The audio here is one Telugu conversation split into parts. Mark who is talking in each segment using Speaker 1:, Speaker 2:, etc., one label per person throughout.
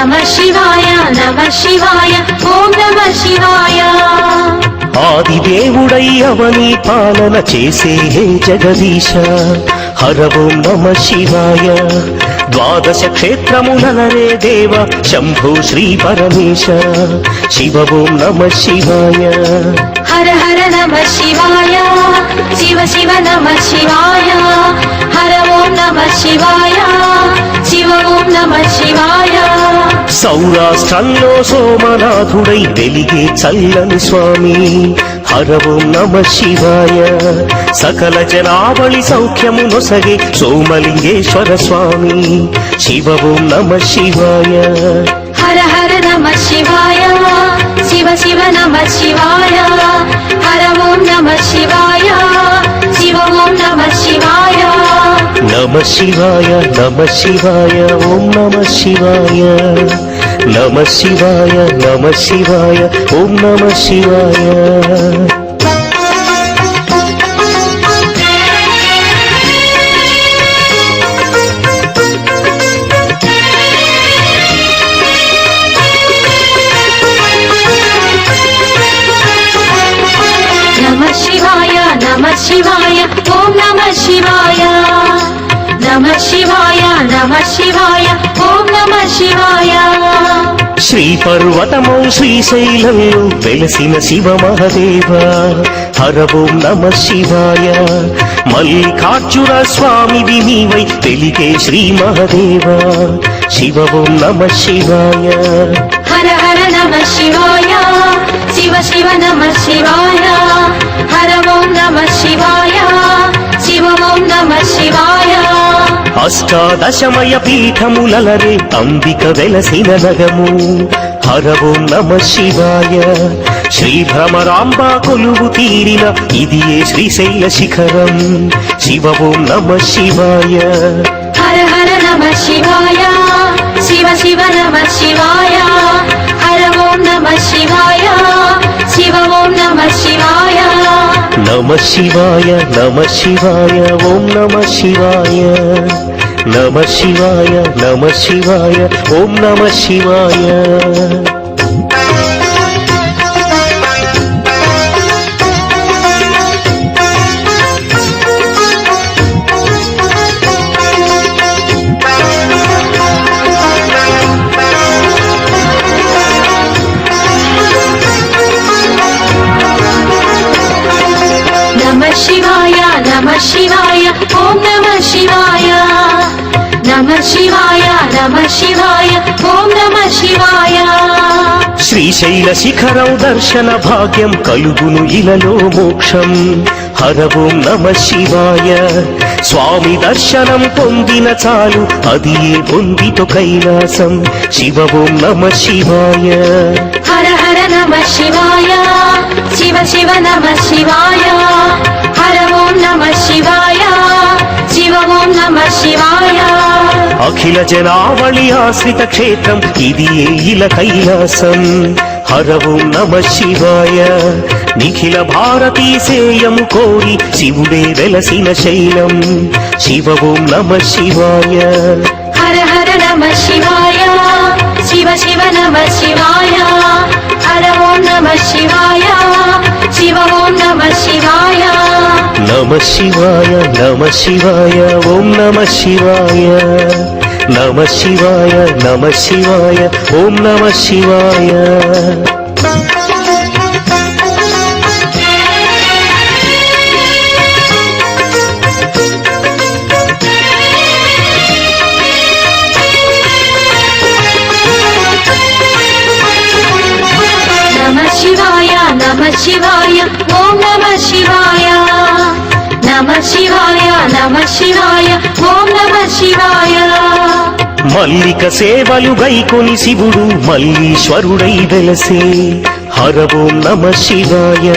Speaker 1: నమః శివాయ నమః శివాయ ఓం నమః శివాయ.
Speaker 2: ఆదిదేవుడై అవని పాలన చేసే హే జగదీశ హర ఓం నమః శివాయ. ద్వాదశ క్షేత్రములనరే దేవ శంభో శ్రీ పరమేశ శివ ఓం నమః శివాయ.
Speaker 1: హర హర నమః శివాయ శివ శివ నమః శివాయ. హర ఓం నమః శివాయ శివ ఓం నమః శివాయ.
Speaker 2: సౌరాష్ట్రంలో సోమనాథుడై వెలిగే చల్లని స్వామి హర ఓం నమః శివాయ. సకల జనావళి సౌఖ్యము నొసగే సోమలింగేశ్వర స్వామి శివ ఓం నమః శివాయ.
Speaker 1: హర హర నమః శివాయ శివ శివ నమః శివాయ. హర ఓం నమః శివాయ శివ ఓం నమః శివాయ.
Speaker 2: నమః శివాయ నమః శివాయ ఓం నమః శివాయ. నమః శివాయ నమః శివాయ ఓం నమః శివాయ.
Speaker 1: నమః శివాయ నమః శివాయ ఓం నమః శివాయ. నమః శివాయ నమః శివాయ ఓం నమః శివాయ.
Speaker 2: శ్రీ పర్వతమౌ శ్రీశైలంలో వెలసిన శివ మహదేవ హర ఓం నమః శివాయ. మల్లికార్జున స్వామివి నీవై వెలిగే శ్రీ మహదేవ శివ ఓం నమః శివాయ.
Speaker 1: హర హర నమః శివాయ శివ శివ నమః శివాయ. హర ఓం నమః శివాయ శివ ఓం నమః శివాయ.
Speaker 2: అష్టాదశమయ పీఠములలరే అంబిక వెలసిన నగము హర ఓం నమః శివాయ. శ్రీ భ్రమరాంబ కొలువు తీరిన ఇదియే శ్రీశైల శిఖరం శివ ఓం నమః శివాయ.
Speaker 1: హర హర నమః శివాయ శివ శివ నమః శివాయ. హర ఓం నమః శివాయ శివ ఓం నమః శివాయ.
Speaker 2: నమః శివాయ నమః శివాయ ఓం నమః శివాయ. నమః శివాయ నమః శివాయ ఓం నమః శివాయ.
Speaker 1: నమః శివాయ నమః శివాయ ఓం నమః శివాయ. నమః శివాయ నమః శివాయ ఓం నమః శివాయ.
Speaker 2: శ్రీశైల శిఖరం దర్శన భాగ్యం కలుగును ఇలలో మోక్షం హర ఓం నమః శివాయ. స్వామి దర్శనం పొందిన చాలు అది ఏ పొందితో కైలాసం శివ ఓం నమః శివాయ.
Speaker 1: హర హర నమః శివాయ శివ శివ నమః శివాయ. హర ఓం నమః శివాయ శివ ఓం నమః శివాయ.
Speaker 2: అఖిల జనావళి ఆశ్రిత క్షేత్రం ఇది ఏ ఇల కైలాసం హర ఓం నమః శివాయ. నిఖిల భారతీ సేయము కోరి శివుడే వెలసిన శైలం శివ ఓం నమః శివాయ.
Speaker 1: హర హర నమః శివాయ శివ శివ నమః శివాయ. హర ఓం నమః శివాయ శివ ఓం నమః శివాయ.
Speaker 2: నమః శివాయ నమః శివాయ ఓం నమః శివాయ. నమః శివాయ నమః శివాయ ఓం నమః శివాయ.
Speaker 1: నమః శివాయ నమః శివాయ ఓం నమః శివాయ. నమః శివాయ నమః శివాయ ఓం నమః శివాయ.
Speaker 2: మల్లిక సేవలు గైకొని శివుడు మల్లీశ్వరుడై వెలసే హర ఓం నమః శివాయ.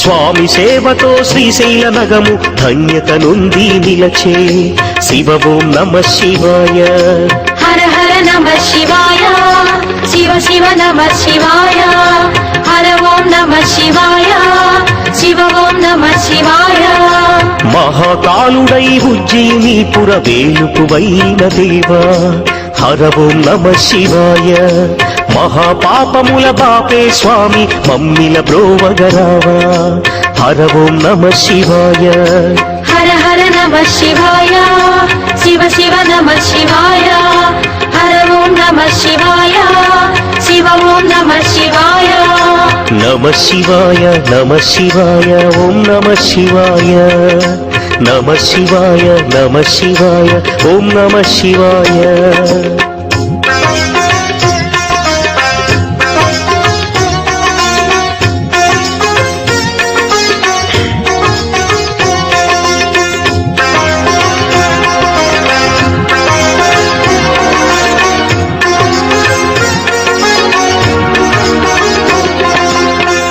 Speaker 2: స్వామి సేవతో శ్రీశైల నగము ధన్యత నుండి నిలచే శివ ఓం నమః శివాయ.
Speaker 1: హర హర నమః శివాయ శివ శివ నమః శివాయ. హర ఓం నమః శివాయ శివ ఓం నమః శివాయ.
Speaker 2: మహాకాలుడై ఉజ్జయినీపుర వేలుపువైన దేవా హర ఓం నమ శివాయ మహాపాపముల బాపే స్వామి మమ్మిల బ్రోవగరావా హర ఓం నమ శివాయ
Speaker 1: హర హర నమ శివాయ శివ శివ నమ శివాయ హర ఓం నమ శివాయ శివ ఓం నమ శివాయ
Speaker 2: నమ శివాయ నమ శివాయ ఓం నమ శివాయ నమ శివాయ నమ శివాయ ఓం నమ శివాయ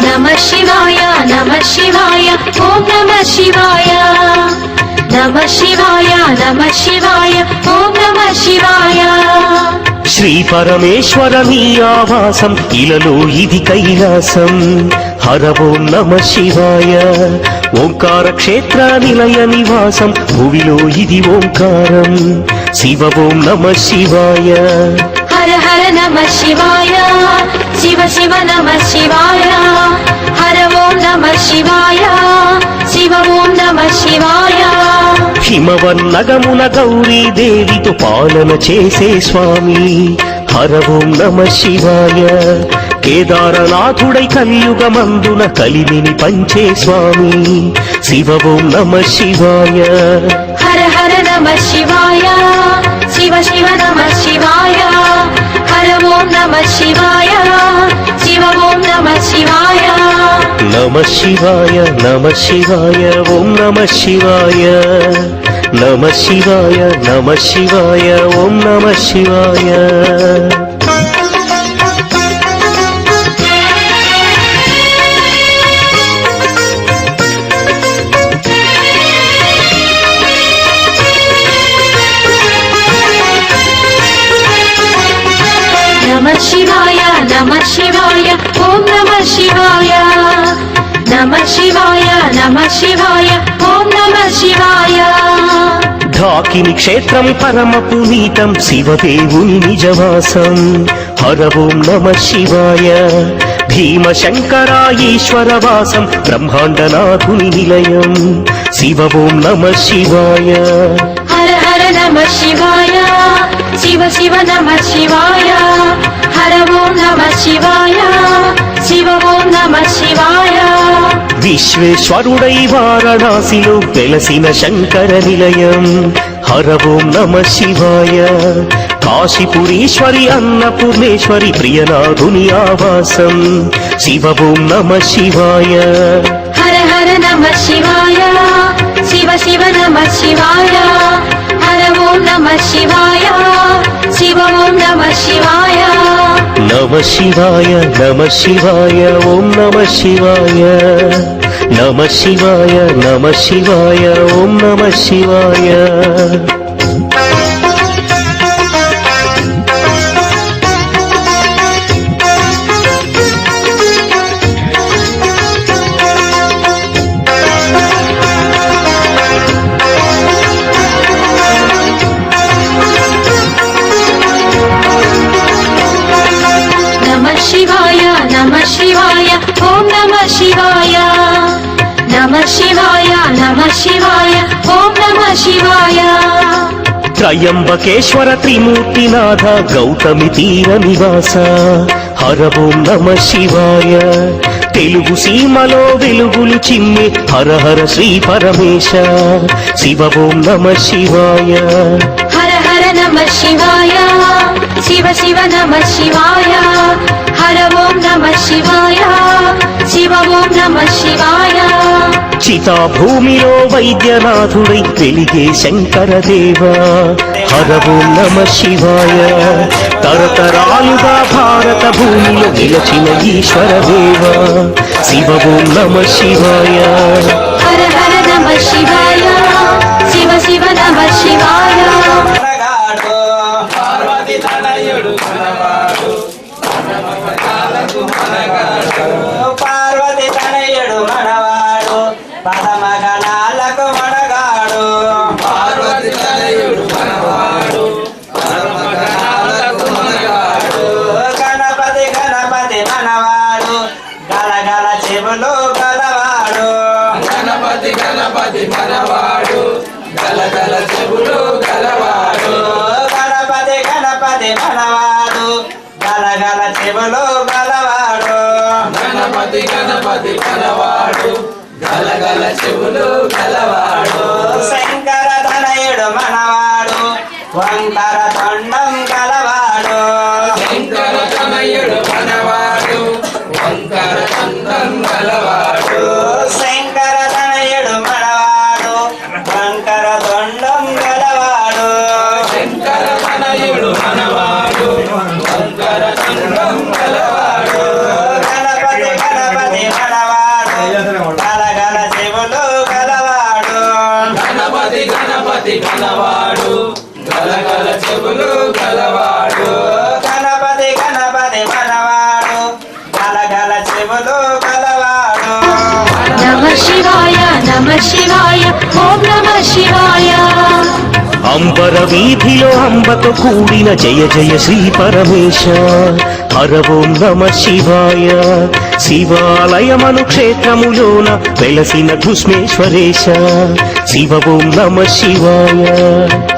Speaker 1: నమ శివాయ నమ శివాయ ఓం నమ శివాయ నమ శివాయ నమ శివాయ ఓం నమ శివాయ
Speaker 2: శ్రీ పరమేశ్వర నీ ఆవాసం ఇలలో ఇది కైలాసం హర ఓం నమ శివాయ ఓంకార క్షేత్ర నిలయ నివాసం భువిలో ఇది ఓంకారం శివ ఓం నమ శివాయ
Speaker 1: హర హర నమ శివాయ శివ శివ నమ శివాయ హర ఓం నమ శివాయ శివ ఓం నమ శివాయ
Speaker 2: హిమవన్నగమున గౌరీ దేవితో పాలన చేసే స్వామి హర ఓం నమ శివాయ కేదారనాథుడై కలియుగమందున కలిమిని పంచే స్వామి శివ ఓం నమ శివాయ
Speaker 1: హర హర నమ శివాయ శివ శివ నమ శివాయ హర ఓం నమ శివాయ శివ ఓం నమ శివాయ
Speaker 2: నమ శివాయ నమ శివాయ ఓం నమ శివాయ నమ శివాయ నమ శివాయ ఓం నమ శివాయ
Speaker 1: నమ శివాయ నమ శివాయ ఓం నమ శివాయ నమ శివాయ నమ శివాయ ఓం నమ శివాయ
Speaker 2: ఢాకిని క్షేత్రం పరమ పునీతం శివదేవుని నిజవాసం హర ఓం నమ శివాయ భీమశంకర ఈశ్వరవాసం బ్రహ్మాండనాథుని నిలయం శివ ఓం నమ శివాయ
Speaker 1: హర హర నమ శివాయ శివ శివ నమ శివాయ హర ఓం నమ శివాయ శివ ఓం నమ శివాయ
Speaker 2: విశ్వేశ్వరుడై వారణాసిలో వెలసిన శంకర నిలయం హర ఓం నమ శివాయ కాశీపురీశ్వరి అన్నపూర్ణేశ్వరి ప్రియనాథుని ఆవాసం శివ ఓం నమ శివాయ
Speaker 1: హర హర నమ శివాయ శివ శివ నమ శివాయ హర ఓం నమ శివాయ శివ ఓం నమ శివాయ
Speaker 2: నమ శివాయ నమ శివాయ ఓం నమ శివాయ నమ శివాయ నమ శివాయ ఓం నమ శివాయ
Speaker 1: నమ శివాయ నమ శివాయ ఓం నమ శివాయ నమ శివాయ నమ శివాయ ఓం నమ శివాయ
Speaker 2: త్రయంబకేశ్వర త్రిమూర్తినాథ గౌతమి తీర నివాస హర ఓం నమ శివాయ తెలుగు సీమలో వెలుగులు చిమ్మే హర హర శ్రీ పరమేశ శివ ఓం నమ శివాయ
Speaker 1: హర హర నమ శివాయ శివ శివ నమ శివాయ హర ఓం నమ శివాయ శివ ఓం నమ శివాయ
Speaker 2: చితా భూమిలో వైద్యనాథుడై వెలిగే శంకర దేవ హర ఓం నమ శివాయ తరతరాలుగా భారత భూమిలో నిలచిన ఈశ్వర దేవ శివ ఓం నమ శివాయ
Speaker 1: హర హర నమ శివాయ శివ శివ నమ శివాయ
Speaker 3: మనగాడు పార్వతి తనయుడు మనవాడు పార్వతి తనయుడు మనవాడు పదమగణాలకు మనగాడు పార్వతి తనయుడు మనవాడు పదమగణాలకు గలగల చెవులు గలవాడు
Speaker 4: గణపతి గణపతి గలవాడు గలగల చెవులు గలవాడు
Speaker 3: శంకర తనయుడు మనవాడు వంకర తొండం గలవాడు
Speaker 4: శంకర తనయుడు మనవాడు వంకర దండం గలవాడు
Speaker 3: శంకర తనయుడు మనవాడు వంకర తొండం గలవాడు
Speaker 4: శంకర తనయుడు మనవాడు వంకర దండం గలవాడు
Speaker 3: గణపతి గణపతి మనవాడు గలగల చెవులు గలవాడు
Speaker 4: గణపతి గణపతి గలవాడు గలగల చెవులు గలవాడు
Speaker 3: గణపతి గణపతి మనవాడు గలగల చెవులు గలవాడు
Speaker 1: నమః శివాయ నమః శివాయ ఓం నమః శివాయ
Speaker 2: అంబర వీధిలో అంబతో కూడిన జయ జయ శ్రీ పరమేశ హర ఓం నమ శివాయ శివాలయమను క్షేత్రములోన వెలసిన ఘుష్మేశ్వరేశ శివ ఓం నమ శివాయ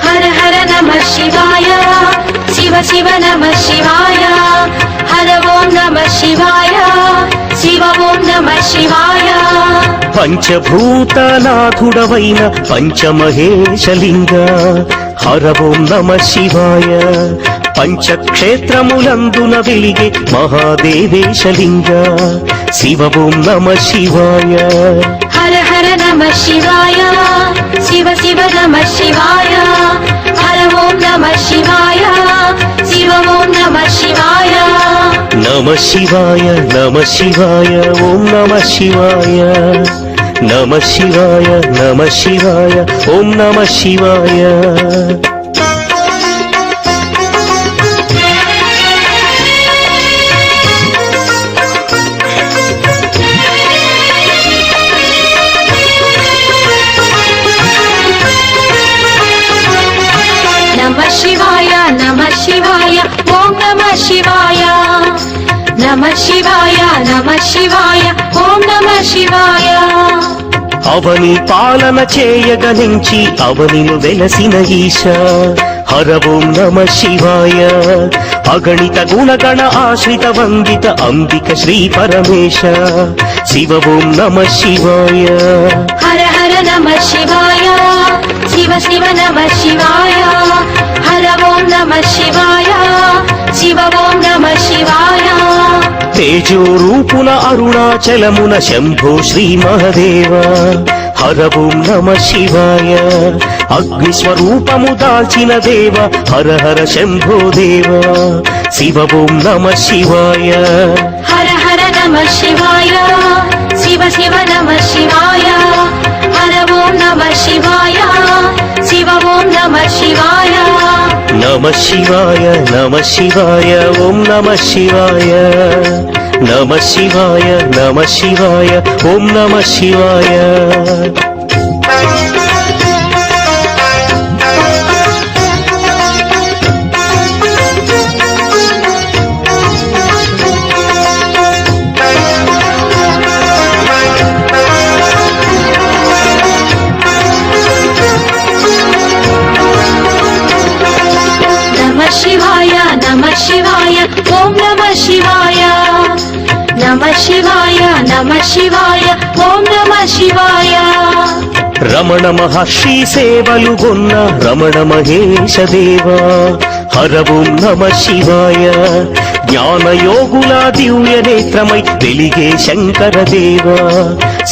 Speaker 1: హర హర నమః శివాయ శివ శివ నమః శివాయ హర ఓం నమః శివాయ శివ ఓం నమః శివాయ
Speaker 2: పంచభూతనాథుడవైన పంచమహేశలింగ హర ఓం నమ శివాయ పంచక్షేత్రములందున వెలిగే మహాదేవేశలింగ శివ ఓం నమ శివాయ
Speaker 1: హర హర నమః శివాయ శివ శివ నమః శివాయ హర ఓం నమః శివాయ శివ ఓం నమః శివాయ
Speaker 2: నమ శివాయ నమ శివాయ ఓం నమ శివాయ నమ శివాయ నమ శివాయ ఓం నమ శివాయ
Speaker 1: నమః శివాయ నమః శివాయ ఓం నమః శివాయ నమః శివాయ నమః శివాయ ఓం నమః శివాయ
Speaker 2: అవని పాలన చేయగనించి అవనిను వెలసిన ఈశ హర ఓం నమ శివాయ అగణిత గుణగణ ఆశ్రిత వందిత అంబిక శ్రీ పరమేశ శివ ఓం నమ శివాయ
Speaker 1: హర హర నమః శివాయ శివ శివ నమః శివాయ హర ఓం నమః శివాయ శివ ఓం నమః శివాయ
Speaker 2: తేజో రూపున అరుణాచలమున శంభో శ్రీ మహదేవ హర ఓం నమ శివాయ అగ్ని స్వరూపము దాల్చిన దేవ హర హర శంభో దేవ శివ ఓం నమ శివాయ
Speaker 1: హర హర నమః శివాయ శివ శివ నమః శివాయ హర ఓం నమః శివాయ శివ ఓం నమః శివాయ
Speaker 2: నమ శివాయ నమ శివాయ ఓం నమ శివాయ నమ శివాయ నమ శివాయ ఓం నమ శివాయ
Speaker 1: నమః శివాయ నమః శివాయ ఓం నమః శివాయ నమః శివాయ నమః శివాయ ఓం నమః శివాయ
Speaker 2: రమణ మహర్షి సేవలు గొన్న రమణ మహేశ దేవ హర ఓం నమ శివాయ జ్ఞానయోగుల దివ్య నేత్రమై వెలిగే శంకర దేవ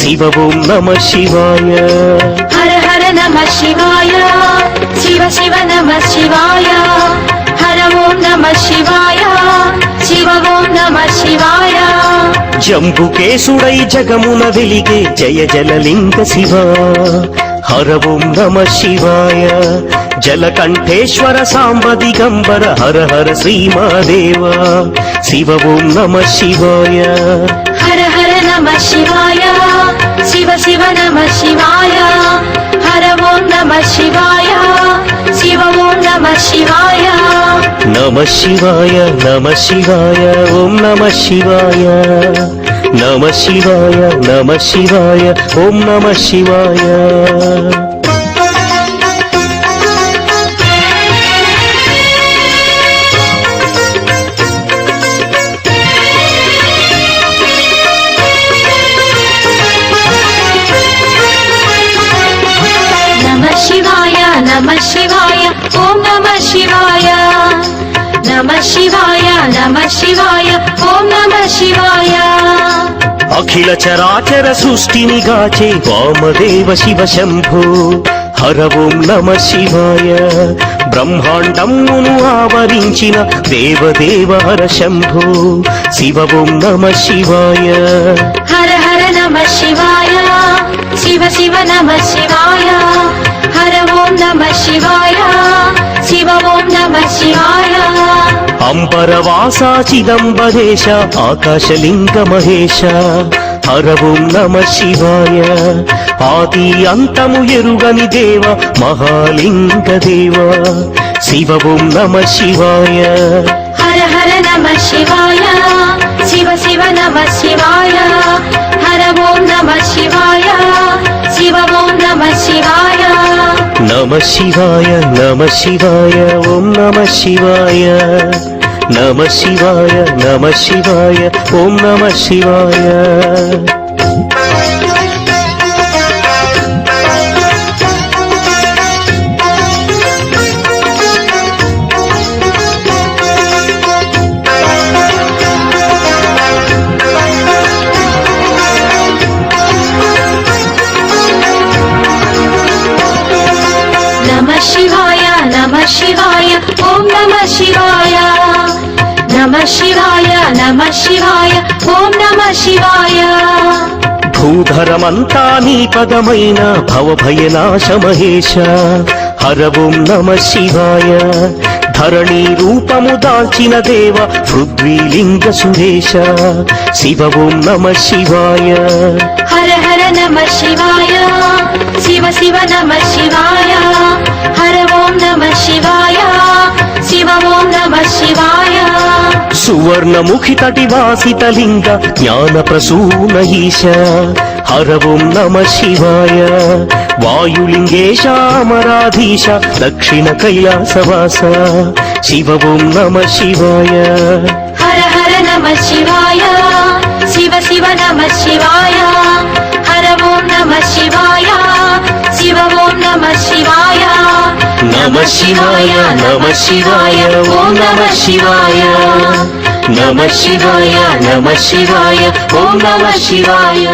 Speaker 2: శివ ఓం నమ శివాయ
Speaker 1: హర హర నమః శివాయ శివ శివ నమః శివాయ హర ఓం నమః శివాయ శివ ఓం నమః శివాయ
Speaker 2: జంబుకేశుడై జగమున వెలిగే జయ జలలింగ శివ హర ఓం నమ శివాయ జలకంఠేశ్వర సాంబ దిగంబర హర హర శ్రీమాదేవ శివ ఓం నమ శివాయ
Speaker 1: హర హర నమః శివాయ శివ శివ నమః శివాయ హర ఓం నమః శివాయ శివ ఓం నమః శివాయ
Speaker 2: నమ శివాయ నమ శివాయ ఓం నమ శివాయ నమ శివాయ నమ శివాయ ఓం నమ శివాయ
Speaker 1: నమః శివాయ ఓం నమః శివాయ
Speaker 2: అఖిల చరాచర సృష్టిని గాచే వామదేవ శివ శంభో హర ఓం నమః శివాయ బ్రహ్మాండమును ఆవరించిన దేవదేవ హర శంభో శివ ఓం నమః శివాయ
Speaker 1: హర హర నమః శివాయ శివ శివ నమః శివాయ హర ఓం నమః శివాయ శివ ఓం నమః శివాయ
Speaker 2: అంబరవాస చిదంబరేశ ఆకాశలింగ మహేశ హర ఓం నమః శివాయ ఆది అంతము ఎరుగని దేవ మహాలింగ దేవ శివ ఓం నమః శివాయ
Speaker 1: హర హర నమః శివాయ శివ శివ నమః శివాయ హర ఓం నమః శివాయ శివ ఓం నమః శివాయ
Speaker 2: నమః శివాయ నమః శివాయ ఓం నమః శివాయ నమః శివాయ నమః శివాయ ఓం నమః శివాయ
Speaker 1: నమః శివాయ నమః శివాయ ఓం నమః శివాయ నమః శివాయ నమః శివాయ ఓం నమః శివాయ
Speaker 2: భూధరమంతా నీ పదమైన భవభయనాశ మహేశ హర ఓం నమః శివాయ ధరణి రూపము దాల్చిన దేవ పృథ్వీలింగ సురేశ శివ ఓం నమః శివాయ
Speaker 1: హర హర నమః శివాయ శివ శివ నమః శివాయ హర ఓం నమః శివాయ శివ ఓం నమః శివాయ
Speaker 2: సువర్ణముఖి తటి వాసిత లింగ జ్ఞాన ప్రసూన ఈశ హర ఓం నమః శివాయ వాయులింగేశ అమరాధీశ దక్షిణ కైలాసవాస శివ ఓం నమః శివాయ
Speaker 1: హర హర నమః శివాయ శివ శివ నమః శివాయ హర ఓం నమః శివాయ శివ ఓం నమః శివాయ
Speaker 2: నమః శివాయ నమః శివాయ ఓం నమః శివాయ నమః శివాయ నమః శివాయ ఓం నమః శివాయ